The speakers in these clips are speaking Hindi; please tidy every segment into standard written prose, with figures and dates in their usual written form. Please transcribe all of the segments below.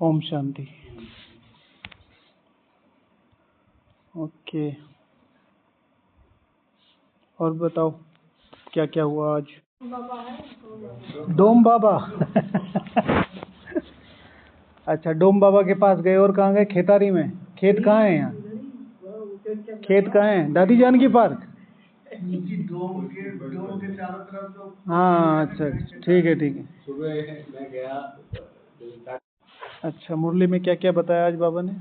ओम शांति। ओके, और बताओ क्या क्या हुआ आज? डोम बाबा अच्छा, डोम बाबा के पास गए और कहाँ गए? खेतारी में। खेत कहाँ है यहाँ? खेत कहाँ है? दादी जान की पार्क। डोम के चारों तरफ तो। हाँ अच्छा, ठीक है ठीक है। सुबह मैं गया। अच्छा, मुरली में क्या क्या बताया आज बाबा ने?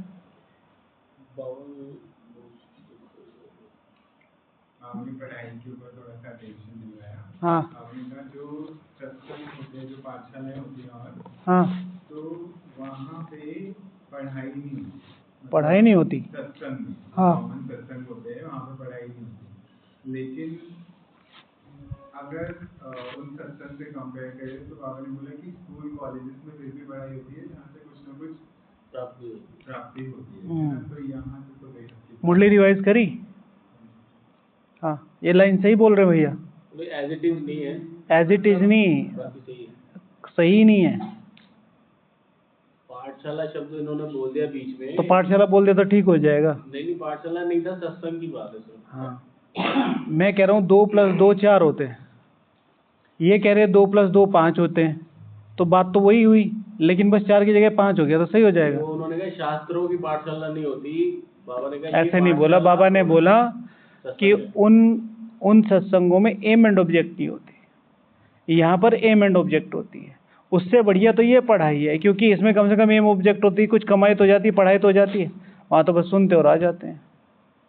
आपने पढ़ाई के ऊपर थोड़ा सा टेंशन दिलवाया। हाँ। आपने कहा जो सत्संग होते हैं, जो पाठशालाएं होती हैं, और हाँ, तो वहाँ पे पढ़ाई नहीं होती। पढ़ाई नहीं होती। सत्संग, हाँ। कॉमन सत्संग होते हैं, वहाँ पे पढ़ाई नहीं होती। लेकिन अगर उन सत्संग से कंपेयर करें तो बाबा ने बोला कि स्कूल कॉलेजेस में फिर भी पढ़ाई होती है, जहाँ से कुछ ना कुछ प्राप्ति होती है ना। तो यहाँ से तो बेहद मुरली रिवाइज करी। हाँ, ये लाइन सही बोल रहे भैया? एज इट इज नहीं है। एज इट इज नहीं, सही है, सही नहीं है। पाठशाला शब्द इन्होंने बोल दिया बीच में, तो पाठशाला बोल दिया तो ठीक हो जाएगा। नहीं पाठशाला नहीं था, सत्संग की बात है सर। हाँ, मैं कह रहा हूँ 2 + 2 4 होते हैं, ये कह रहे हैं 2 + 2 5 होते हैं, तो बात तो वही हुई, लेकिन बस 4 की जगह 5 हो गया तो सही हो जाएगा। तो उन्होंने कहा शास्त्रों की पाठशाला नहीं होती, बाबा ने कहा ऐसे नहीं बोला। बाबा ने बोला कि उन सत्संगों में एम एंड ऑब्जेक्ट नहीं होती, यहाँ पर एम एंड ऑब्जेक्ट होती है। उससे बढ़िया तो ये पढ़ाई है, क्योंकि इसमें कम से कम एम ऑब्जेक्ट होती है, कुछ कमाई तो जाती है, पढ़ाई तो हो जाती है। वहाँ तो बस सुनते और आ जाते हैं।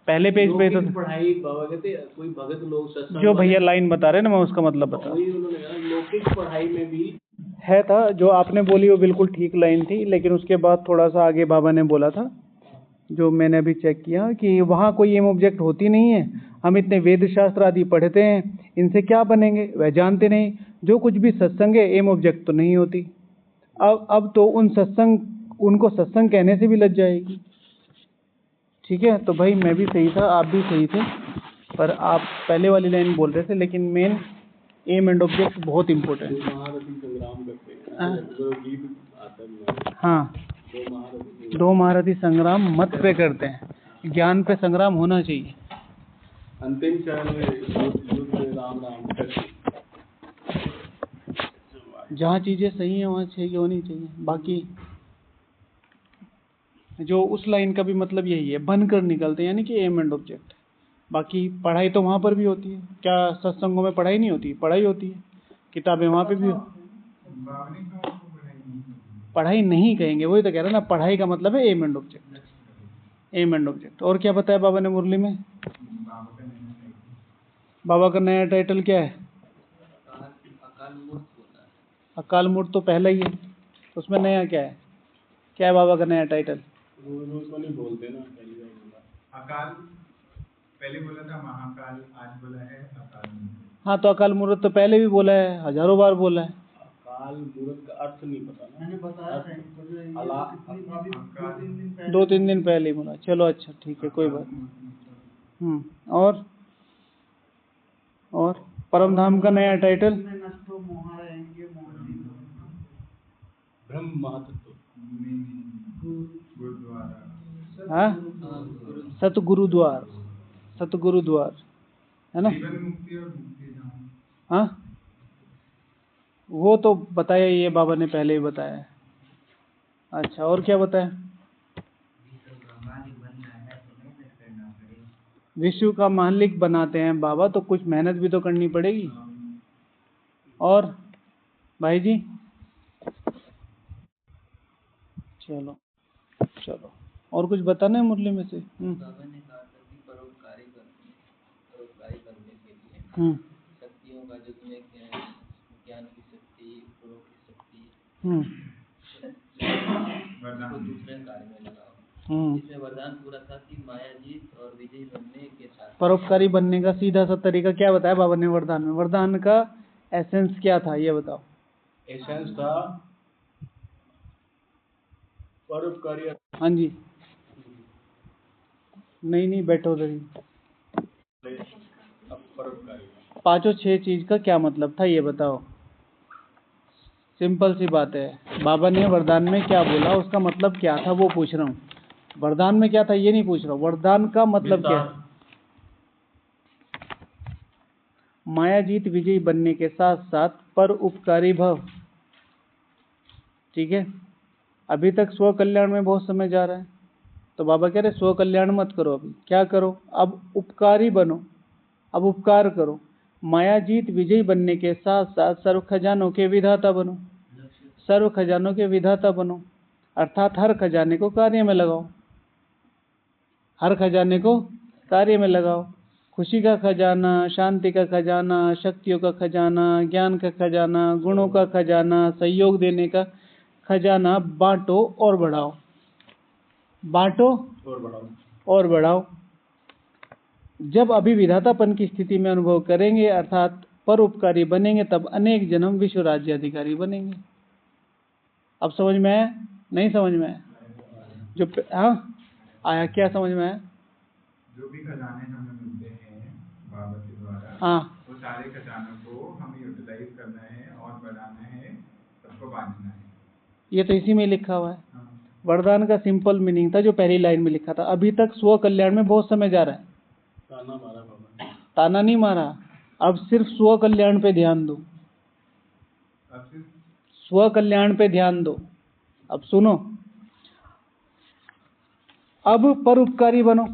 पहले पेज पे तो पढ़ाई बाबा कहते कोई भगत लोग सत्संग जो भैया लाइन बता रहे हैं ना, मैं उसका मतलब बता रहा हूँ। उन्होंने कहा लौकिक पढ़ाई में भी है था, जो आपने बोली वो बिल्कुल ठीक लाइन थी, लेकिन उसके बाद थोड़ा सा आगे बाबा ने बोला था, जो मैंने अभी चेक किया, कि वहाँ कोई एम ऑब्जेक्ट होती नहीं है। हम इतने वेद शास्त्र आदि पढ़ते हैं, इनसे क्या बनेंगे वह जानते नहीं। जो कुछ भी सत्संग है, एम ऑब्जेक्ट तो नहीं होती। अब तो उनको सत्संग कहने से भी लज जाएगी। ठीक है, तो भाई मैं भी सही था, आप भी सही थे, पर आप पहले वाली लाइन बोल रहे थे, लेकिन मेन एम एंड ऑब्जेक्ट बहुत इम्पोर्टेंट है। हाँ, 2 महारथी संग्राम मत पे करते हैं, ज्ञान पे संग्राम होना चाहिए। अंतिम चरण में राम राम जहाँ चीजें सही हैं वहाँ सही होनी चाहिए। बाकी जो उस लाइन का भी मतलब यही है, बनकर निकलते हैं, यानी कि एम एंड ऑब्जेक्ट। बाकी पढ़ाई तो वहाँ पर भी होती है। क्या सत्संगों में पढ़ाई नहीं होती? पढ़ाई होती है, किताबें वहाँ पे भी। पढ़ाई नहीं कहेंगे, वही तो कह रहे हैं ना, पढ़ाई का मतलब है aim and object. Aim and object. और क्या बताया बाबा ने मुरली में? बाबा का नया टाइटल क्या है? अकाल मूर्त तो पहला ही है, उसमें नया क्या है? क्या है बाबा का नया टाइटल? उसको नहीं बोलते ना, अकाल पहले बोला था, महाकाल, आज बोला है अकाल मूर्त। हाँ, तो अकाल मूर्त तो पहले भी बोला है, हजारों बार बोला है। अकाल मूर्त का अर्थ नहीं पता ना, मैंने बताया था 2-3 दिन पहले ही बोला। चलो अच्छा ठीक है, कोई बात नहीं। और परम धाम का नया टाइटल? ब्रह्म महत्व हाँ, सतगुरुद्वार, सतगुरुद्वार है ना। हाँ, वो तो बताया ही है बाबा ने, पहले ही बताया है। अच्छा, और क्या बताया? विश्व का मालिक बनाते हैं बाबा, तो कुछ मेहनत भी तो करनी पड़ेगी। और भाई जी, चलो चलो, और कुछ बताना है मुरली में से? बाबा ने कहा था कि परोपकारी करने के लिए शक्तियों का जो तुम्हें ज्ञान की शक्ति, परोक्ष की शक्ति, उसको दूसरे कार्य में लगाओ। इसमें वरदान पूरा था कि माया जीत और विजयी बनने के साथ। परोपकारी बनने का सीधा सा तरीका क्या बताया बाबा ने वरदान में? वरदान का एसेंस क्या था, ये बताओ। एसेंस था परोपकारी। हाँ जी, नहीं बैठो रही। 5-6 चीज का क्या मतलब था, ये बताओ। सिंपल सी बात है। बाबा ने वरदान में क्या बोला, उसका मतलब क्या था वो पूछ रहा हूँ। वरदान में क्या था ये नहीं पूछ रहा हूँ, वरदान का मतलब क्या है। माया जीत विजयी बनने के साथ साथ पर उपकारी भव। ठीक है, अभी तक स्व कल्याण में बहुत समय जा रहा है, तो बाबा कह रहे स्व कल्याण मत करो, अभी क्या करो, अब उपकारी बनो, अब उपकार करो। माया जीत विजयी बनने के साथ साथ सर्व खजानों के विधाता बनो, सर्व खजानों के विधाता बनो, अर्थात हर खजाने को कार्य में लगाओ, हर खजाने को कार्य में लगाओ। खुशी का खजाना, शांति का खजाना, शक्तियों का खजाना, ज्ञान का खजाना, गुणों का खजाना, सहयोग देने का खजाना बांटो और बढ़ाओ, बांटो और बढ़ाओ। जब अभी विधातापन की स्थिति में अनुभव करेंगे अर्थात परोपकारी बनेंगे, तब अनेक जन्म विश्व राज्य अधिकारी बनेंगे। अब समझ में आया, नहीं समझ में आया? जो हाँ आया, क्या समझ में आया? जो भी खजाने हमें मिलते हैं बाबा के द्वारा, हाँ, वो सारे खजानों को हमें यूटिलाइज करना है और बढ़ाना है, सबको बांटना है। ये तो इसी में लिखा हुआ है। हाँ। वरदान का सिंपल मीनिंग था जो पहली लाइन में लिखा था। अभी तक स्व कल्याण में बहुत समय जा रहा है। ताना मारा बाबा, ताना नहीं मारा, अब सिर्फ स्व कल्याण पे ध्यान दो, अब सिर्फ स्व कल्याण पे ध्यान दो। अब सुनो, अब परोपकारी बनो,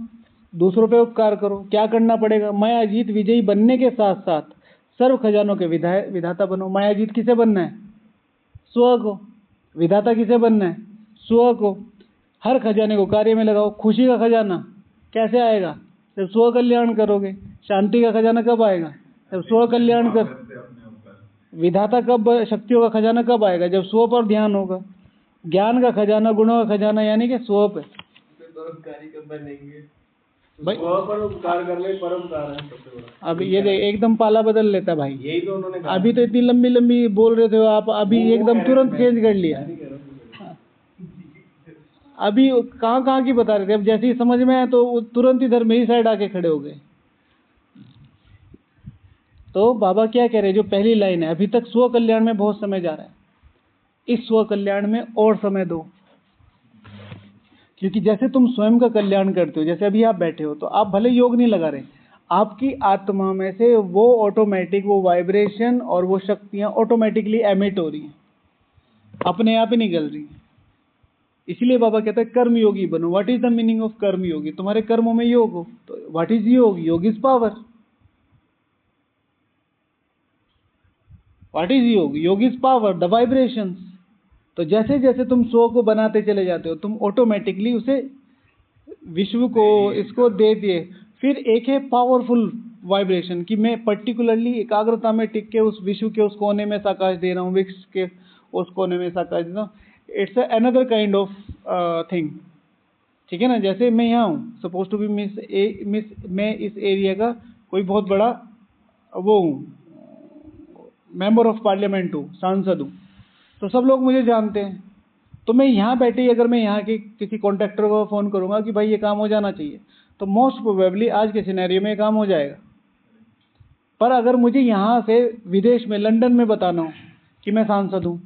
दूसरों पे उपकार करो। क्या करना पड़ेगा? माया जीत विजयी बनने के साथ साथ सर्व खजानों के विधाता बनो। माया जीत किसे बनना है? स्व को। विधाता किसे बनना है? स्व को। हर खजाने को कार्य में लगाओ। खुशी का खजाना कैसे आएगा? जब स्व कल्याण करोगे। शांति का खजाना कब आएगा? जब स्व कल्याण कर। विधाता कब, शक्तियों का खजाना कब आएगा? जब स्व पर ध्यान होगा। ज्ञान का खजाना, गुणों का खजाना यानी कि स्व पे। परोपकारी कब बनेंगे? भाई पर उपकार करने परोपकार है सबसे बड़ा। अब ये देख, एकदम पाला बदल लेता भाई। यही तो उन्होंने कहा। अभी तो इतनी लंबी लंबी बोल रहे थे आप, अभी एकदम तुरंत चेंज कर लिया। अभी कहाँ कहाँ की बता रहे थे, अब जैसे ही समझ में आया तो तुरंत इधर मेरी साइड आके खड़े हो गए। तो बाबा क्या कह रहे हैं, जो पहली लाइन है, अभी तक स्व कल्याण में बहुत समय जा रहा है, इस स्व कल्याण में और समय दो। क्योंकि जैसे तुम स्वयं का कल्याण करते हो, जैसे अभी आप बैठे हो तो आप भले योग नहीं लगा रहे, आपकी आत्मा में से वो ऑटोमेटिक, वो वाइब्रेशन और वो शक्तियां ऑटोमेटिकली एमिट हो रही हैं, अपने आप ही निकल रही हैं। इसलिए बाबा कहता है कर्म योगी बनो। What is the meaning of कर्म योगी? तुम्हारे कर्मों में योग हो। तो व्हाट इज योग? योग इज पावर। व्हाट इज योग? योग इज पावर, द वाइब्रेशंस। तो जैसे जैसे तुम स्व को बनाते चले जाते हो, तुम ऑटोमेटिकली उसे, विश्व को, इसको दे दिए। फिर एक है पावरफुल वाइब्रेशन कि मैं पर्टिकुलरली एकाग्रता में टिक के उस विश्व के उस कोने में साकाश दे रहा हूँ, विश्व के उस कोने में साकाश दे रहा हूँ। It's another kind of thing. ठीक है ना? जैसे मैं यहाँ हूँ, सपोज टू बी मैं इस एरिया का कोई बहुत बड़ा वो हूँ, मेंबर ऑफ पार्लियामेंट हूँ, सांसद हूँ, तो सब लोग मुझे जानते हैं। तो मैं यहाँ बैठे ही अगर मैं यहाँ के किसी कॉन्ट्रैक्टर को फ़ोन करूँगा कि भाई ये काम हो जाना चाहिए, तो मोस्ट प्रोबेबली आज के सिनेरियो में ये काम हो जाएगा। पर अगर मुझे यहाँ से विदेश में, लंदन में बताना हो कि मैं सांसद हूँ,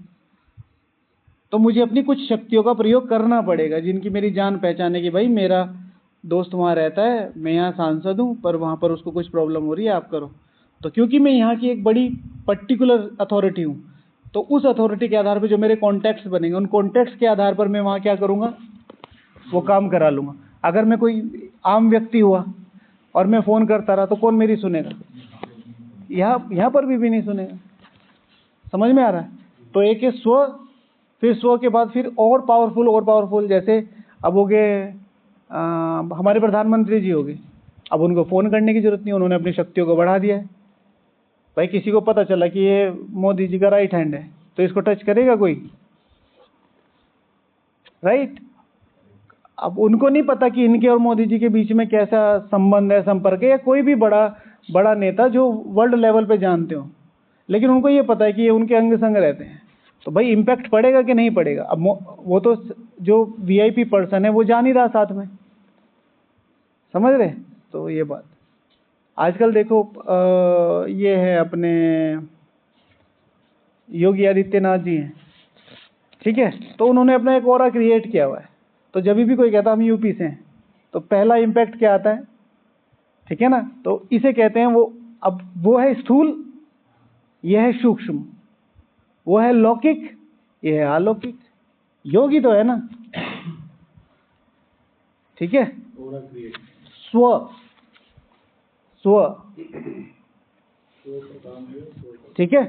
तो मुझे अपनी कुछ शक्तियों का प्रयोग करना पड़ेगा, जिनकी मेरी जान पहचान है कि भाई मेरा दोस्त वहाँ रहता है, मैं यहाँ सांसद हूँ, पर वहाँ पर उसको कुछ प्रॉब्लम हो रही है, आप करो। तो क्योंकि मैं यहाँ की एक बड़ी पर्टिकुलर अथॉरिटी हूँ, तो उस अथॉरिटी के आधार पर जो मेरे कॉन्टैक्ट्स बनेंगे, उन कॉन्टैक्ट्स के आधार पर मैं वहाँ क्या करूँगा, वो काम करा लूँगा। अगर मैं कोई आम व्यक्ति हुआ और मैं फ़ोन करता रहा, तो कौन मेरी सुनेगा? यहाँ पर भी नहीं सुनेगा। समझ में आ रहा है? तो एक है स्व, फिर स्व के बाद फिर और पावरफुल, जैसे अब हो गए हमारे प्रधानमंत्री जी हो गए। अब उनको फ़ोन करने की जरूरत नहीं, उन्होंने अपनी शक्तियों को बढ़ा दिया है। भाई किसी को पता चला कि ये मोदी जी का राइट हैंड है, तो इसको टच करेगा कोई? राइट? अब उनको नहीं पता कि इनके और मोदी जी के बीच में कैसा संबंध है, संपर्क है, या कोई भी बड़ा नेता जो वर्ल्ड लेवल पे जानते हो, लेकिन उनको ये पता है कि ये उनके अंग संग रहते हैं। तो भाई इम्पैक्ट पड़ेगा कि नहीं पड़ेगा? अब वो तो जो वीआईपी पर्सन है वो जान ही रहा साथ में, समझ रहे? तो ये बात आजकल देखो, ये है अपने, योगी आदित्यनाथ जी हैं, ठीक है। तो उन्होंने अपना एक ऑरा क्रिएट किया हुआ है। तो जब भी कोई कहता हम यूपी से हैं, तो पहला इम्पैक्ट क्या आता है, ठीक है ना। तो इसे कहते हैं वो, अब वो है स्थूल, यह है सूक्ष्म, वो है लौकिक, यह है अलौकिक। योगी तो है ना, ठीक है। स्व स्व, ठीक है,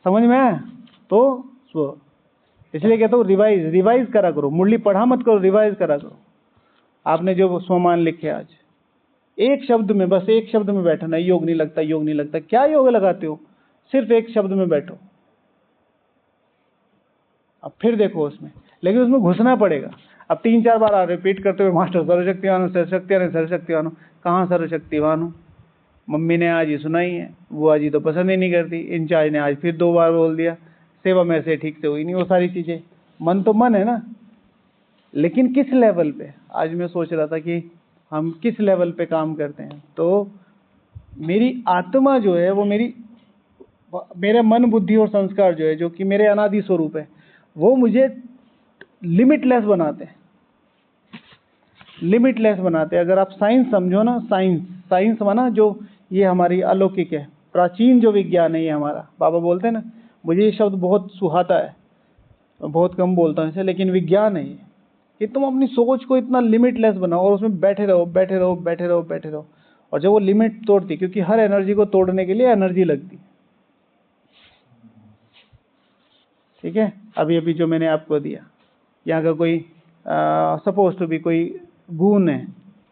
समझ में आया। तो स्व, इसलिए कहता हूँ रिवाइज करा करो, मुरली पढ़ा मत करो, रिवाइज करा करो। आपने जो स्वमान लिखे आज, एक शब्द में, बस एक शब्द में बैठना, योग नहीं लगता, योग नहीं लगता। क्या योग लगाते हो, सिर्फ एक शब्द में बैठो, अब फिर देखो उसमें, लेकिन उसमें घुसना पड़ेगा। अब 3-4 बार आप रिपीट करते हुए मास्टर सर्वशक्तिवान हूं, सर्वशक्तिवान, सर्वशक्तिवान हूं। कहाँ सर्वशक्तिवान हूं? मम्मी ने आज ही सुनाई है, वो आज ही तो पसंद ही नहीं करती, इंचार्ज ने आज फिर 2 बार बोल दिया, सेवा में से ठीक से हुई नहीं, वो सारी चीजें। मन तो मन है ना, लेकिन किस लेवल पे? आज मैं सोच रहा था कि हम किस लेवल पे काम करते हैं। तो मेरी आत्मा जो है वो मेरे मन, बुद्धि और संस्कार जो है, जो कि मेरे अनादि स्वरूप है, वो मुझे लिमिटलेस बनाते हैं, लिमिटलेस बनाते हैं। अगर आप साइंस समझो ना, साइंस माना जो ये हमारी अलौकिक है, प्राचीन जो विज्ञान है ये हमारा। बाबा बोलते हैं ना, मुझे ये शब्द बहुत सुहाता है, बहुत कम बोलता हूँ इसे, लेकिन विज्ञान है ये, कि तुम अपनी सोच को इतना लिमिटलेस बनाओ और उसमें बैठे रहो, बैठे रहो, बैठे रहो, बैठे रहो। और जब वो लिमिट तोड़ती, क्योंकि हर एनर्जी को तोड़ने के लिए एनर्जी लगती, ठीक है। अभी जो मैंने आपको दिया, यहाँ का कोई सपोज टू बी कोई गून है,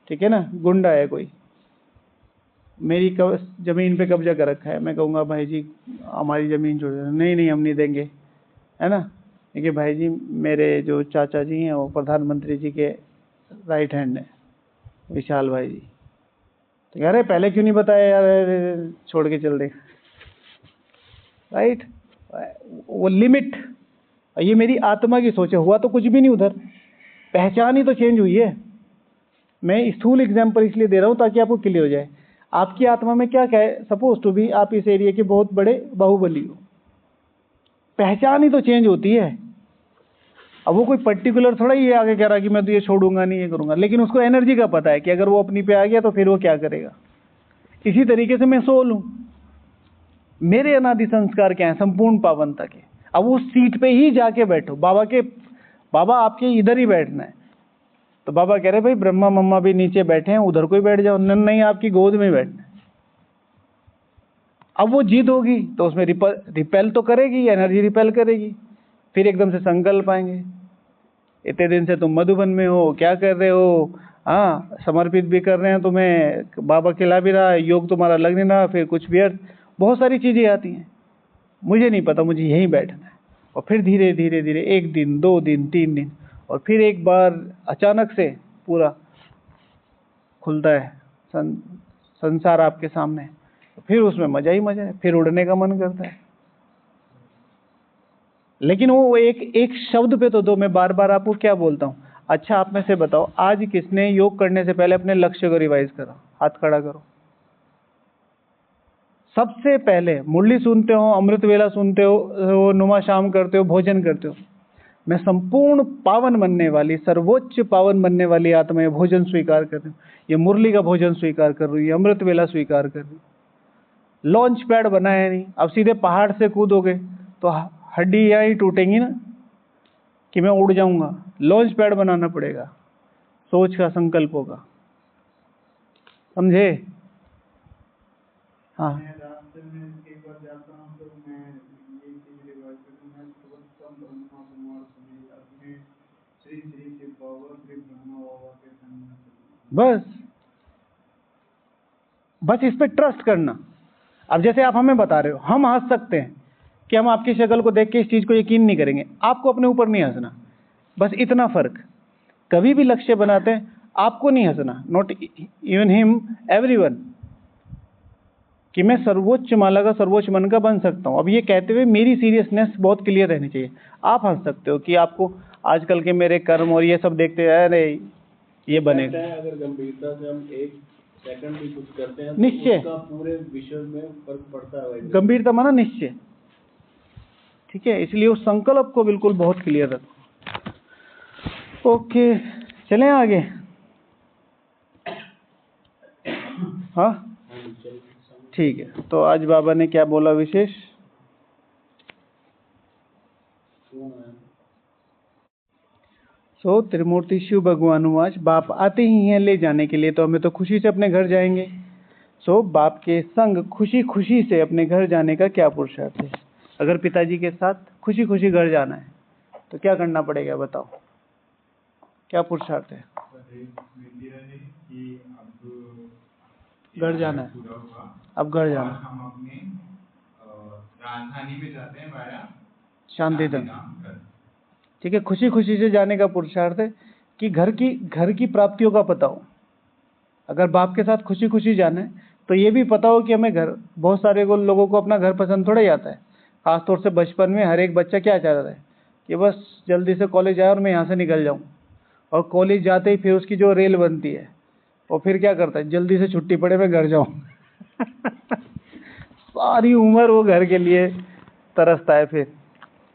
ठीक है ना, गुंडा है कोई, मेरी जमीन पे कब्जा कर रखा है। मैं कहूँगा भाई जी हमारी जमीन छोड़ दो, नहीं हम नहीं देंगे, है ना। देखिए भाई जी, मेरे जो चाचा जी हैं वो प्रधानमंत्री जी के राइट हैंड है, विशाल भाई जी। तो कह रहे पहले क्यों नहीं बताया यार, छोड़ के चल देगा, राइट। वो लिमिट, ये मेरी आत्मा की सोच है। हुआ तो कुछ भी नहीं उधर, पहचान ही तो चेंज हुई है। मैं स्थूल एग्जाम्पल इसलिए दे रहा हूँ ताकि आपको क्लियर हो जाए। आपकी आत्मा में क्या है, सपोज टू भी आप इस एरिया के बहुत बड़े बाहुबली हो, पहचान ही तो चेंज होती है। अब वो कोई पर्टिकुलर थोड़ा ही आगे कह रहा कि मैं तो ये छोड़ूंगा नहीं, ये करूंगा, लेकिन उसको एनर्जी का पता है कि अगर वो अपनी पे आ गया तो फिर वो क्या करेगा। इसी तरीके से मैं सोल हूं, मेरे अनादि संस्कार क्या है, संपूर्ण पावनता के। अब उस सीट पे ही जाके बैठो, बाबा आपके इधर ही बैठना है। तो बाबा कह रहे भाई ब्रह्मा मम्मा भी नीचे बैठे हैं, उधर कोई बैठ जाओ, नहीं आपकी गोद में बैठना है। अब वो जीत होगी तो उसमें रिपेल तो करेगी, एनर्जी रिपेल करेगी। फिर एकदम से संकल्प आएंगे, इतने दिन से तुम मधुबन में हो, क्या कर रहे हो, हाँ समर्पित भी कर रहे हैं तुम्हें, बाबा खिला भी रहा है, योग तुम्हारा लग नहीं रहा, फिर कुछ व्यर्थ, बहुत सारी चीजें आती हैं। मुझे नहीं पता, मुझे यहीं बैठना है। और फिर धीरे धीरे धीरे 1 दिन 2 दिन 3 दिन, और फिर एक बार अचानक से पूरा खुलता है संसार आपके सामने। फिर उसमें मजा ही मजा है, फिर उड़ने का मन करता है। लेकिन वो एक शब्द पे तो दो, मैं बार बार आपको क्या बोलता हूँ। अच्छा आप में से बताओ, आज किसने योग करने से पहले अपने लक्ष्य को रिवाइज करा? हाथ खड़ा करो। सबसे पहले मुरली सुनते हो, अमृत वेला सुनते हो, नुमा शाम करते हो, भोजन करते हो, मैं संपूर्ण पावन बनने वाली, सर्वोच्च पावन बनने वाली आत्मा, भोजन स्वीकार कर रही हूँ। ये मुरली का भोजन स्वीकार कर रही हूँ, अमृत वेला स्वीकार कर रही हूँ। लॉन्च पैड बनाया नहीं, अब सीधे पहाड़ से कूदोगे तो हड्डियां ही टूटेंगी ना, कि मैं उड़ जाऊंगा। लॉन्च पैड बनाना पड़ेगा, सोच का संकल्प होगा, समझे? हाँ रास्ते में एक बार जाता हूँ तो मैं ये चीज रिवाइज करता हूँ, मैं सर्वोत्तम ब्रह्मा कुमार समेत अपने श्री श्री शिव बाबा श्री ब्रह्मा बाबा के सामने बस इस पे ट्रस्ट करना। अब जैसे आप हमें बता रहे हो, हम हंस सकते हैं कि हम आपकी शक्ल को देख के इस चीज को यकीन नहीं करेंगे, आपको अपने ऊपर नहीं हंसना, बस इतना फर्क। कभी भी लक्ष्य बनाते हैं आपको नहीं हंसना, नॉट इवन हिम, एवरीवन, कि मैं सर्वोच्च माला का, सर्वोच्च मन का बन सकता हूं। अब ये कहते हुए मेरी सीरियसनेस बहुत क्लियर रहनी चाहिए। आप हंस सकते हो कि आपको आजकल के मेरे कर्म और ये सब देखते हैं, अरे ये बनेगा। अगर गंभीरता से हम 1 सेकंड भी कुछ करते हैं तो निश्चय उसका पूरे विश्व में फर्क पड़ता है। गंभीरता माना निश्चय, ठीक है, इसलिए उस संकल्प को बिल्कुल बहुत क्लियर रखो। ओके, चलें आगे। हाँ ठीक है, तो आज बाबा ने क्या बोला विशेष? सो त्रिमूर्ति शिव भगवान वाच, बाप आते ही हैं ले जाने के लिए, तो हमें तो खुशी से अपने घर जाएंगे। सो बाप के संग खुशी खुशी से अपने घर जाने का क्या पुरुषार्थ है? अगर पिताजी के साथ खुशी खुशी घर जाना है तो क्या करना पड़ेगा, बताओ, क्या पुरुषार्थ है? घर जाना है, अब घर जाना है। हम अपने राजधानी में जाते हैं वाया शांति धाम। ठीक है, खुशी खुशी से जाने का पुरुषार्थ है कि घर की प्राप्तियों का पता हो। अगर बाप के साथ खुशी खुशी जाना है तो ये भी पता हो कि हमें घर, बहुत सारे लोगों को अपना घर पसंद थोड़ा ही आता है। खासतौर से बचपन में हर एक बच्चा क्या चाहता है कि बस जल्दी से कॉलेज आए और मैं यहाँ से निकल जाऊँ। और कॉलेज जाते ही फिर उसकी जो रेल बनती है, और फिर क्या करता है, जल्दी से छुट्टी पड़े मैं घर जाऊँ। सारी उम्र वो घर के लिए तरसता है। फिर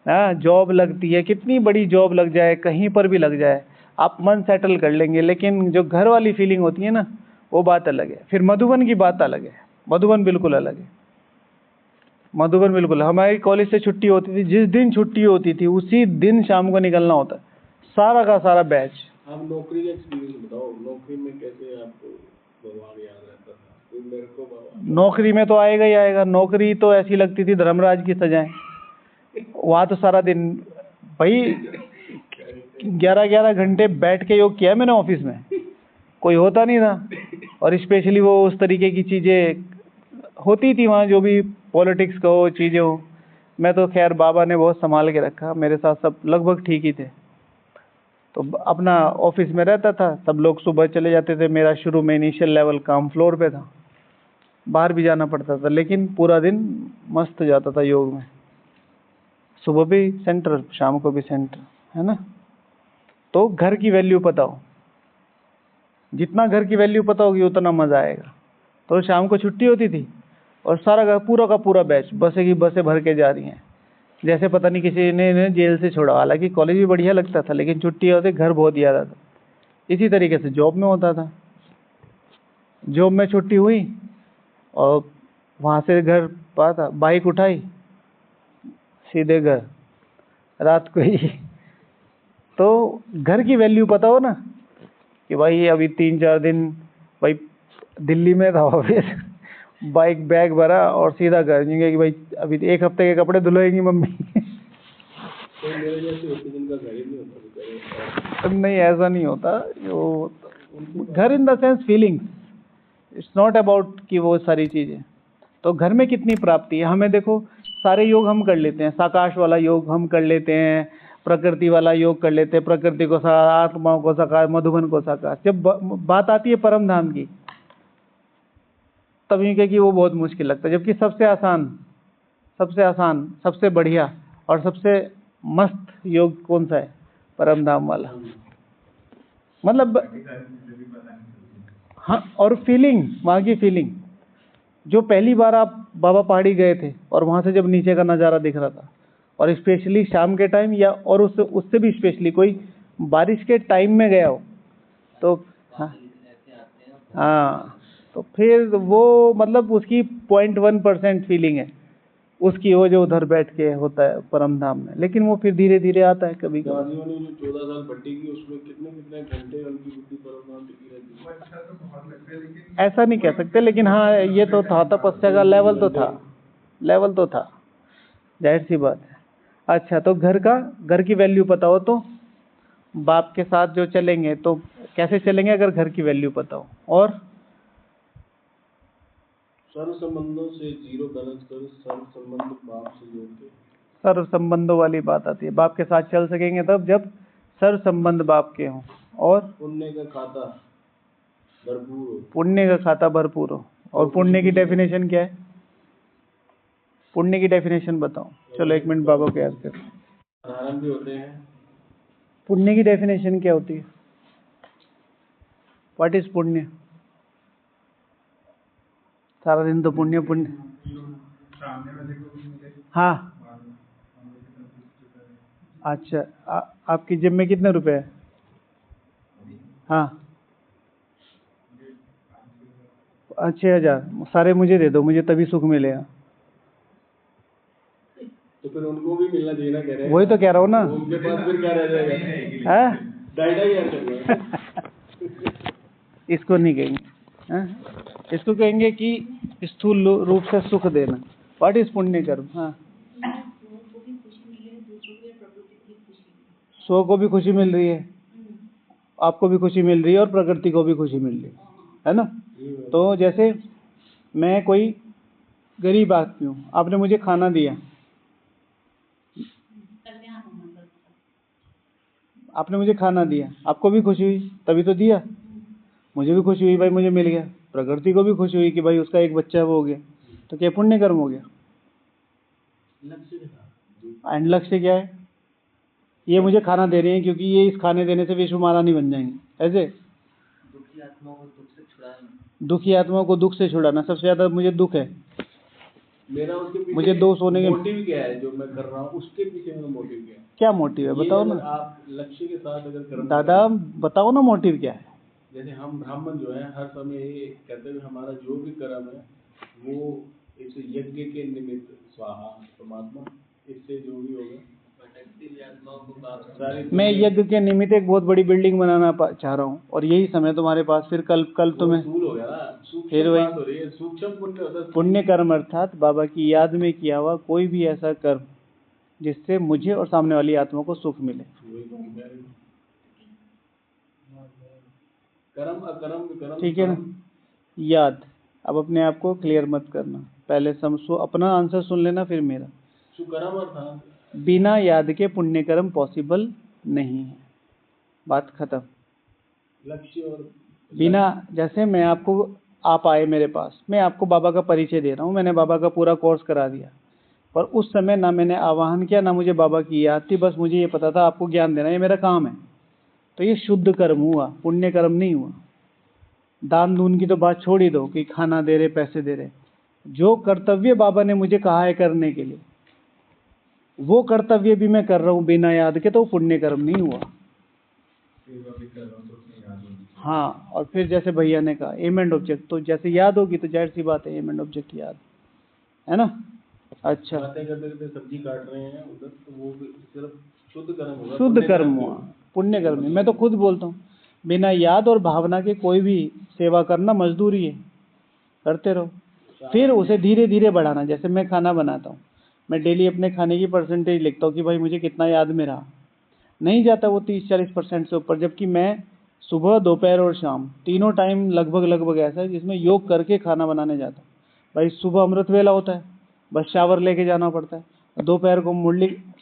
हाँ, जॉब लगती है, कितनी बड़ी जॉब लग जाए, कहीं पर भी लग जाए, आप मन सेटल कर लेंगे, लेकिन जो घर वाली फीलिंग होती है ना, वो बात अलग है। फिर मधुबन की बात अलग है, मधुबन बिल्कुल अलग है। मधुबन बिल्कुल, हमारी कॉलेज से छुट्टी होती थी, जिस दिन छुट्टी होती थी उसी दिन शाम को निकलना होता, सारा का सारा बैच। आप नौकरी का एक्सपीरियंस बताओ, नौकरी में कैसे आपको भगवान याद रहता था? मेरे को भगवान नौकरी में तो आएगा ही आएगा। नौकरी तो ऐसी लगती थी धर्मराज की सजाएं। वहाँ तो सारा दिन भाई 11-11 घंटे बैठ के योग किया मैंने ऑफिस में, कोई होता नहीं था। और स्पेशली वो उस तरीके की चीज़ें होती थी वहाँ, जो भी पॉलिटिक्स का हो, चीज़ें हो। मैं तो खैर बाबा ने बहुत संभाल के रखा, मेरे साथ सब लगभग ठीक ही थे। तो अपना ऑफिस में रहता था, सब लोग सुबह चले जाते थे। मेरा शुरू में इनिशियल लेवल काम फ्लोर पे था, बाहर भी जाना पड़ता था, लेकिन पूरा दिन मस्त जाता था योग में। सुबह भी सेंटर, शाम को भी सेंटर, है ना। तो घर की वैल्यू पता हो, जितना घर की वैल्यू पता होगी उतना मज़ा आएगा। तो शाम को छुट्टी होती थी और सारा का पूरा बैच बसें की बसें भर के जा रही हैं, जैसे पता नहीं किसी ने जेल से छोड़ा। हालांकि कॉलेज भी बढ़िया लगता था, लेकिन छुट्टी होती घर बहुत याद आता। इसी तरीके से जॉब में होता था। जॉब में छुट्टी हुई और वहाँ से घर पाता, बाइक उठाई, सीधे घर रात को ही। तो घर की वैल्यू पता हो ना, कि भाई अभी 3-4 दिन भाई दिल्ली में था, फिर बाइक बैग भरा और सीधा घर। नहीं कि भाई अभी 1 हफ्ते के कपड़े धुलवाएंगी मम्मी। तो मेरे जैसे होते जिनका घर ही नहीं होता। नहीं, ऐसा नहीं होता। जो घर in the sense feelings, it's not about कि वो सारी चीज़ें। तो घर में कितनी प्राप्ति है हमें देखो। सारे योग हम कर लेते हैं, साकाश वाला योग हम कर लेते हैं, प्रकृति वाला योग कर लेते हैं, प्रकृति को साकार, आत्माओं को साकार, मधुबन को साकार। जब बात आती है परम धाम की, तब यूँ कि वो बहुत मुश्किल लगता है। जबकि सबसे आसान, सबसे बढ़िया और सबसे मस्त योग कौन सा है? परम धाम वाला। मतलब हाँ, और फीलिंग, वहाँ की फीलिंग, जो पहली बार आप बाबा पहाड़ी गए थे और वहाँ से जब नीचे का नज़ारा दिख रहा था, और स्पेशली शाम के टाइम, या और उससे भी स्पेशली कोई बारिश के टाइम में गया हो, तो हाँ, तो फिर वो मतलब उसकी 0.1% फीलिंग है उसकी, वो जो उधर बैठ के होता है परम धाम में। लेकिन वो फिर धीरे धीरे आता है। कभी कभी गांधियों ने जो 14 साल भट्टी की, उसमें कितने घंटे उनकी बुद्धि परम धाम टिकी रहती है। अच्छा तो बहुत लगता है, लेकिन ऐसा नहीं कह सकते, लेकिन हाँ ये तो था, तपस्या का लेवल तो था, जाहिर सी बात है। अच्छा, तो घर की वैल्यू पता हो तो बाप के साथ जो चलेंगे तो कैसे चलेंगे, अगर घर की वैल्यू पता हो। और सर्व संबंधों से जीरो बैलेंस कर, सर्व संबंध बाप से जोड़ के। सर्व संबंधों वाली बात आती है, बाप के साथ चल सकेंगे तब जब सर्व संबंध बाप के हों। और पुण्य का खाता भरपूर हो। पुण्य का खाता भरपूर हो। और पुण्य की डेफिनेशन क्या है? पुण्य की डेफिनेशन बताओ। चलो 1 मिनट बाबा को याद कर। साधारण भी होते हैं। पुण्य की डेफिनेशन क्या होती है? व्हाट इज पुण्य? सारा दिन तो पुण्य। सामने वाले को भी मिले। हाँ, अच्छा, आपकी जेब में कितने रुपए है? हाँ, 6,000 सारे मुझे दे दो, मुझे तभी सुख मिलेगा। तो फिर उनको भी मिलना चाहिए ना, कह रहे हैं। वही तो कह रहा हूँ ना। उनके पास फिर क्या रह जाएगा? हैं? 2,500 करना। इसको नहीं कहेंगे, हैं? इसको कहेंगे कि स्थूल रूप से सुख देना। व्हाट इज पुण्य कर्म? हाँ, स्व को भी खुशी मिल रही है, आपको भी खुशी मिल रही है और प्रकृति को भी खुशी मिल रही है ना। तो जैसे मैं कोई गरीब आदमी हूँ, आपने मुझे खाना दिया, आपने मुझे खाना दिया, आपको भी खुशी हुई, तभी तो दिया। मुझे भी खुशी हुई, भाई मुझे मिल गया। प्रकृति को भी खुशी हुई कि भाई उसका एक बच्चा वो हो गया। तो क्या पुण्य कर्म हो गया? एंड लक्ष्य क्या है? ये मुझे खाना दे रहे हैं क्योंकि ये इस खाने देने से विश्व महारानी बन जाएंगे। ऐसे दुखी आत्माओं को दुख से छुड़ाना, दुखी आत्माओं को दुख से छुड़ाना। सबसे ज्यादा मुझे दुख है, मेरा उसके पीछे मुझे दोष होने के मोटिव क्या है जो मैं कर रहा हूँ, उसके पीछे मेरा मोटिव क्या है? क्या मोटिव है बताओ ये ना। अगर आप लक्ष्य के साथ अगर कर्म दादा बताओ ना मोटिव क्या है। जैसे हम ब्राह्मण जो है हर समय ये कहते हैं हमारा जो भी कर्म है वो इस यज्ञ के निमित्त स्वाहा परमात्मा, इससे जो भी होगा भटकती हुई आत्माओं को वापस सारी मैं यज्ञ के निमित्त एक बहुत बड़ी बिल्डिंग बनाना चाह रहा हूँ और यही समय तुम्हारे पास, फिर कल तो मैं स्थूल हो गया ना, सूक्ष्म फिर वही बात हो रही है। सूक्ष्म पुण्य होता है। पुण्य कर्म अर्थात बाबा की याद में किया हुआ कोई भी ऐसा कर्म जिससे मुझे और सामने वाली आत्मा को सुख मिले। कर्म अकर्म विकर्म, ठीक है ना। याद, अब अपने आप को क्लियर मत करना, पहले अपना आंसर सुन लेना फिर मेरा। सुकर्म अर्थात बिना याद के पुण्य कर्म पॉसिबल नहीं है, बात खत्म। लक्ष्य और बिना, जैसे मैं आपको, आप आए मेरे पास, मैं आपको बाबा का परिचय दे रहा हूँ, मैंने बाबा का पूरा कोर्स करा दिया, पर उस समय ना मैंने आवाहन किया ना मुझे बाबा की याद थी, बस मुझे ये पता था आपको ज्ञान देना, ये मेरा काम है। तो ये शुद्ध कर्म हुआ, पुण्य कर्म नहीं हुआ। दान दून की तो बात छोड़ ही दो कि खाना दे रहे पैसे दे रहे, जो कर्तव्य बाबा ने मुझे कहा है करने के लिए वो कर्तव्य भी मैं कर रहा हूँ बिना याद के, तो पुण्य कर्म नहीं हुआ। हाँ, और फिर जैसे भैया ने कहा एम एंड ऑब्जेक्ट, तो जैसे याद होगी तो जाहिर सी बात है एम एंड ऑब्जेक्ट याद है ना। अच्छा, बातें करते करते सब्जी काट रहे हैं उधर, तो वो भी सिर्फ शुद्ध कर्म होगा, शुद्ध कर्म हुआ, पुण्य कर्म नहीं। मैं तो खुद बोलता हूँ बिना याद और भावना के कोई भी सेवा करना मजदूरी है, करते रहो, फिर उसे धीरे धीरे बढ़ाना। जैसे मैं खाना बनाता हूँ, मैं डेली अपने खाने की परसेंटेज लिखता हूँ कि भाई मुझे कितना याद में रहा, नहीं जाता वो 30-40% से ऊपर, जबकि मैं सुबह दोपहर और शाम तीनों टाइम लगभग ऐसा है जिसमें योग करके खाना बनाने जाता हूँ। भाई सुबह अमृत वेला होता है, बस शावर लेके जाना पड़ता है। दोपहर को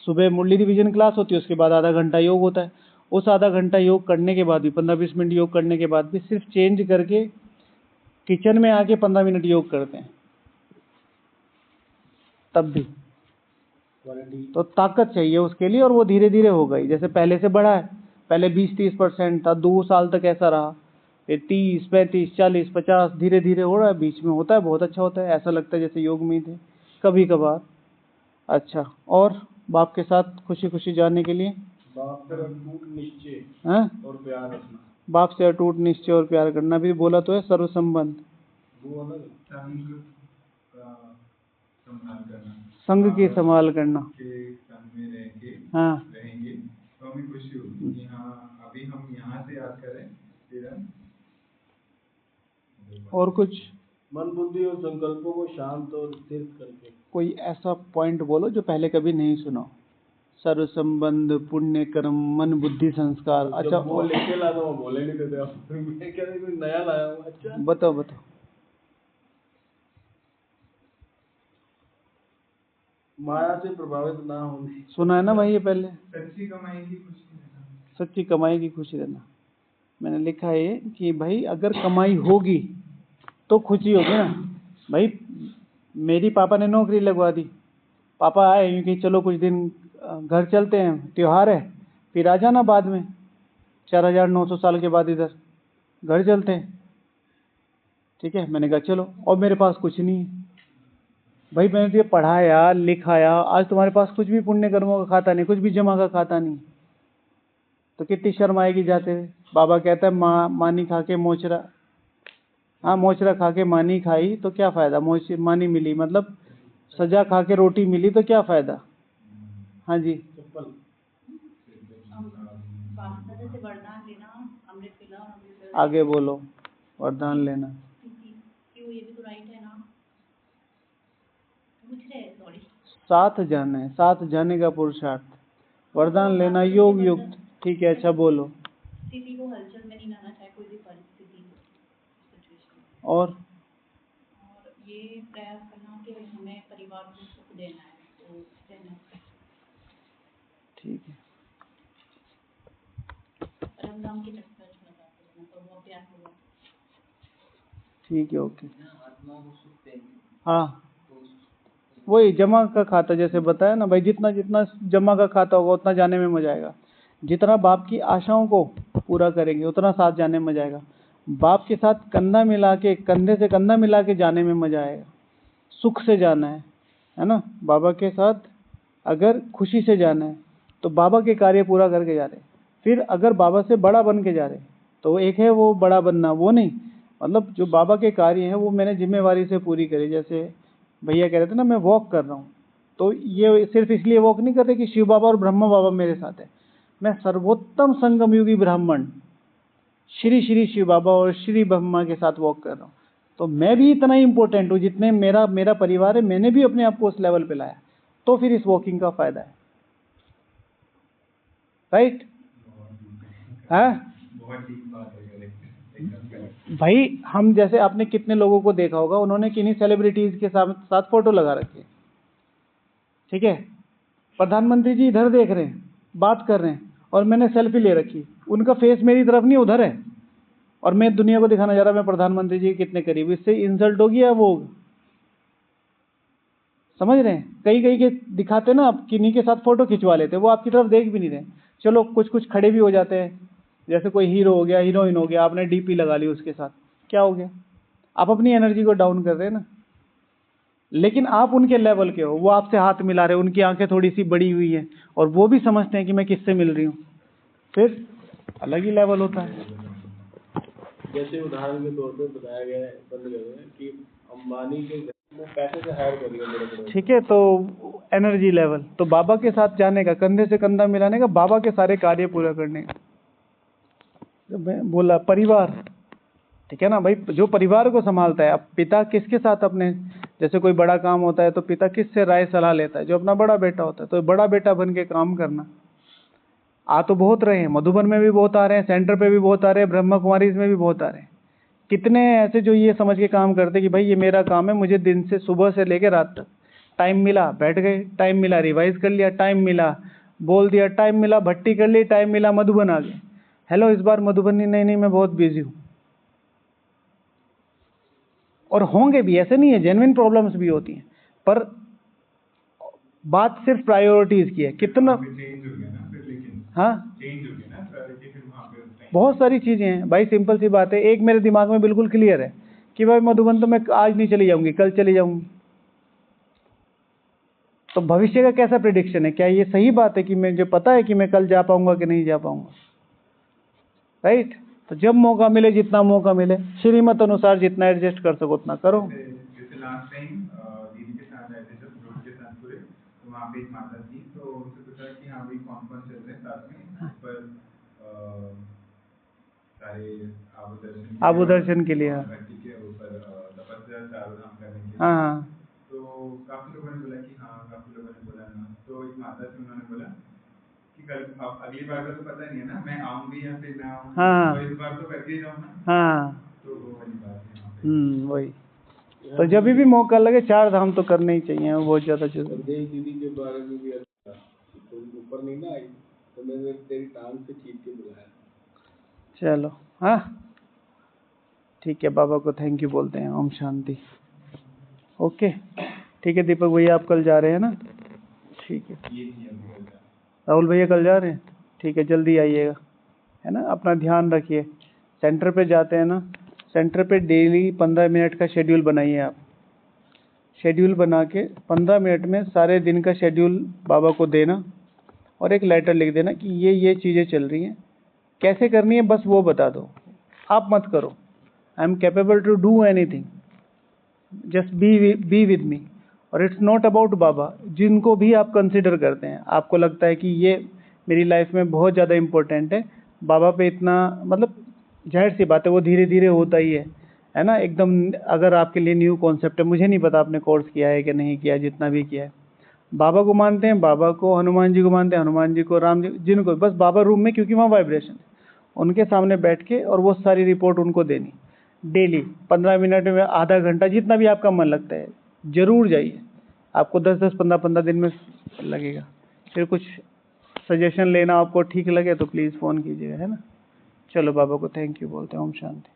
सुबह मुरली रिवीजन क्लास होती है, उसके बाद आधा घंटा योग होता है। उस आधा घंटा योग करने के बाद भी 15-20 मिनट योग करने के बाद भी सिर्फ चेंज करके किचन में आके 15 मिनट योग करते हैं, तब भी तो ताकत चाहिए उसके लिए, और वो धीरे धीरे हो गई। जैसे पहले से बढ़ा है, पहले 20-30% था, 2 साल तक ऐसा रहा, फिर 30-35-40-50 धीरे धीरे हो रहा है। बीच में होता है बहुत अच्छा होता है, ऐसा लगता है जैसे योग में ही थे कभी कभार। अच्छा, और बाप के साथ खुशी खुशी जाने के लिए बाप से अटूट निश्चय हैं? और प्यार रखना, बाप से अटूट निश्चय और प्यार करना भी बोला तो है, सर्व संबंध, वो अलग संघ का संभाल करना, संघ की संभाल करना। के संग में रह के हाँ, रहेंगे तो हमें खुशी होगी कि हाँ अभी हम यहाँ से याद करें, फिर हम और कुछ मन बुद्धि और संकल्पों को शांत और स्थिर करके। कोई ऐसा पॉइंट बोलो जो पहले कभी नहीं सुना। सर्व संबंध, पुण्य कर्म, मन बुद्धि संस्कार। अच्छा, वो लेके लाता हूँ बोले नहीं देते आप। मैं क्या कोई नया लाया हूँ। अच्छा बताओ। माया से प्रभावित ना होने। सुना है ना भाई ये पहले, सच्ची कमाई की खुशी रहना। सच्ची कमाई की खुशी रहना। मैंने लिखा है कि भाई अगर कमाई होगी तो खुशी होगी ना। भाई मेरी पापा ने नौकरी लगवा दी, पापा आए यूँ कि चलो कुछ दिन घर चलते हैं, त्योहार है, फिर आ जाना बाद में 4900 साल के बाद इधर घर चलते हैं। ठीक है, मैंने कहा चलो, और मेरे पास कुछ नहीं है, भाई मैंने तो ये पढ़ाया लिखाया, आज तुम्हारे पास कुछ भी पुण्य कर्मों का खाता नहीं, कुछ भी जमा का खाता नहीं, तो कितनी शर्म आएगी जाते हुए। बाबा कहता है मानी खा के मोचरा, हाँ मोचरा खा के मानी खाई तो क्या फायदा, मानी मिली मतलब सजा खा के रोटी मिली तो क्या फायदा। हाँ जी चप्पल दादा से वरदान लेना, अमृत पिलाओ, अमृत आगे बोलो, वरदान लेना। क्यों, ये भी तो राइट है ना, पूछ रहे हैं, सॉरी। साथ जाना है, साथ जाने का पुरुषार्थ, वरदान लेना योग युक्त, ठीक है। अच्छा बोलो। किसी को हलचल में नहीं लाना चाहे, कोई भी परिस्थिति सिचुएशन। और ये प्रयास करना कि हमें परिवार को सुख देना है, तो देना। ठीक है। परमधाम की तरफ लगाते रहना, तो वो प्यार होगा। ठीक है, ओके। आत्मा को सुख देंगे। हाँ वही जमा का खाता जैसे बताया ना भाई, जितना जितना जमा का खाता होगा उतना जाने में मजा आएगा। जितना बाप की आशाओं को पूरा करेंगे उतना साथ जाने में मजा आएगा। बाप के साथ कंधा मिला के, कंधे से कंधा मिला के जाने में मजा आएगा। सुख से जाना है ना, बाबा के साथ अगर खुशी से जाना है तो बाबा के कार्य पूरा करके जा रहे। फिर अगर बाबा से बड़ा बन के जा रहे तो एक है वो बड़ा बनना, वो नहीं, मतलब जो बाबा के कार्य हैं वो मैंने जिम्मेवारी से पूरी करी। जैसे भैया कह रहे थे ना, मैं वॉक कर रहा हूँ, तो ये सिर्फ इसलिए वॉक नहीं कर रहे कि शिव बाबा और ब्रह्मा बाबा मेरे साथ है। मैं सर्वोत्तम संगमयुगी ब्राह्मण श्री श्री शिव बाबा और श्री ब्रह्मा के साथ वॉक कर रहा हूँ, तो मैं भी इतना ही इंपॉर्टेंट हूँ जितने मेरा परिवार है। मैंने भी अपने आप को उस लेवल पे लाया, तो फिर इस वॉकिंग का फायदा है। राइट है बहुत डीप बात है भाई। हम जैसे आपने कितने लोगों को देखा होगा, उन्होंने किन्हीं सेलिब्रिटीज के साथ फोटो लगा रखी है, ठीक है। प्रधानमंत्री जी इधर देख रहे हैं, बात कर रहे हैं, और मैंने सेल्फी ले रखी, उनका फेस मेरी तरफ नहीं उधर है, और मैं दुनिया को दिखाना चाह रहा मैं प्रधानमंत्री जी के कितने करीब। इससे इंसल्ट होगी या वो होगा? समझ रहे हैं? कई के दिखाते ना आप, किन्हीं के साथ फोटो खिंचवा लेते, वो आपकी तरफ देख भी नहीं रहे। चलो कुछ खड़े भी हो जाते हैं, जैसे कोई हीरो हो गया, हीरोइन हो गया, आपने डीपी लगा ली उसके साथ, क्या हो गया? आप अपनी एनर्जी को डाउन कर रहे हैं ना। लेकिन आप उनके लेवल के हो, वो आपसे हाथ मिला रहे, उनकी आंखें थोड़ी सी बड़ी हुई है और वो भी समझते हैं कि मैं किससे मिल रही हूँ, फिर अलग ही लेवल होता है। जैसे उदाहरण के तौर पे बताया गया है कि अंबानी के वो पैसे से हायर कर रही है, ठीक है। तो एनर्जी लेवल, तो बाबा के साथ जाने का, कंधे से कंधा मिलाने का, बाबा के सारे कार्य पूरा करने का। बोला परिवार, ठीक है ना भाई, जो परिवार को संभालता है। अब पिता किसके साथ अपने, जैसे कोई बड़ा काम होता है तो पिता किससे राय सलाह लेता है? जो अपना बड़ा बेटा होता है। तो बड़ा बेटा बन के काम करना। आ तो बहुत रहे हैं, मधुबन में भी बहुत आ रहे हैं, सेंटर पे भी बहुत आ रहे हैं, ब्रह्मा कुमारी में भी बहुत आ रहे हैं। कितने ऐसे जो ये समझ के काम करते कि भाई ये मेरा काम है, मुझे दिन से सुबह से लेकर रात तक टाइम मिला बैठ गए, टाइम मिला रिवाइज कर लिया, टाइम मिला बोल दिया, टाइम मिला भट्टी कर ली, टाइम मिला मधुबन आ गए। हेलो इस बार मधुबनी नहीं मैं बहुत बिजी हूँ। और होंगे भी, ऐसे नहीं है, जेन्युइन प्रॉब्लम्स भी होती हैं, पर बात सिर्फ प्रायोरिटीज की है। कितना चेंज हो गया ना फिर, लेकिन हाँ चेंज हो गया ना प्रायोरिटी फिर वहाँ पे उस टाइम। बहुत सारी चीजें हैं भाई, सिंपल सी बात है। एक मेरे दिमाग में बिल्कुल क्लियर है कि भाई मधुबन तो मैं आज नहीं चली जाऊंगी, कल चली जाऊंगी। तो भविष्य का कैसा प्रिडिक्शन है? क्या ये सही बात है कि मुझे पता है कि मैं कल जा पाऊंगा कि नहीं जा पाऊंगा? राइट। तो जब मौका मिले, जितना मौका मिले, श्रीमत अनुसार जितना एडजस्ट कर सको उतना करो। जैसे लास्ट टाइम दीदी के साथ आए थे जब ग्रुप के साथ पूरे, तो वहाँ पे एक माता थी, तो उनसे पूछा कि हाँ भाई कौन कौन चल रहे हैं साथ में, पर सारे आबू दर्शन के लिए भक्ति के ऊपर तपस्या चारों धाम करने के लिए। हाँ तो काफी लोगों ने बोला कि हाँ, काफी लोगों ने बोला ना। तो एक माता से उन्होंने बोला कि कल अब अगली बार का तो पता नहीं है ना, मैं आऊंगी या फिर ना आऊंगी, हाँ। तो इस बार तो करके जाऊँ ना। हाँ तो वो वाली बात है यहाँ पे। वही। तो जब भी मौका लगे चार धाम तो करने ही चाहिए, वो बहुत ज्यादा जरूरी। देव दीदी के बारे में भी अच्छा, तो ऊपर नहीं ना आई तो मैंने तेरी टांग से खींच के बुलाया। चलो हाँ ठीक है, बाबा को थैंक यू बोलते हैं। ओम शांति। ओके ठीक है दीपक भैया, आप कल जा रहे हैं ना? ठीक है। ये थी अभी कल का। राहुल भैया कल जा रहे हैं? ठीक है, जल्दी आइएगा, है ना। अपना ध्यान रखिए। सेंटर पे जाते हैं ना, सेंटर पे डेली 15 मिनट का शेड्यूल बनाइए आप। शेड्यूल बना के 15 मिनट में सारे दिन का शेड्यूल बाबा को देना और एक लेटर लिख देना कि ये चीज़ें चल रही हैं, कैसे करनी है बस वो बता दो, आप मत करो। I am capable to do anything, just be with me. और इट्स नॉट अबाउट बाबा, जिनको भी आप कंसिडर करते हैं, आपको लगता है कि ये मेरी लाइफ में बहुत ज़्यादा इम्पोर्टेंट है, बाबा पे इतना, मतलब जाहिर सी बात है वो धीरे धीरे होता ही है ना। एकदम अगर आपके लिए न्यू कॉन्सेप्ट है, मुझे नहीं पता आपने कोर्स किया है कि नहीं किया, जितना भी किया है, बाबा को मानते हैं बाबा को, हनुमान जी को मानते हैं हनुमान जी को, राम जी, जिनको बस बाबा रूम में, क्योंकि वहाँ वाइब्रेशन है, उनके सामने बैठ के और वो सारी रिपोर्ट उनको देनी डेली 15 मिनट में, आधा घंटा, जितना भी आपका मन लगता है जरूर जाइए। आपको 10-10, 15-15 दिन में लगेगा। फिर कुछ सजेशन लेना आपको ठीक लगे तो प्लीज़ फ़ोन कीजिएगा, है ना। चलो बाबा को थैंक यू बोलते हैं। ओम शांति।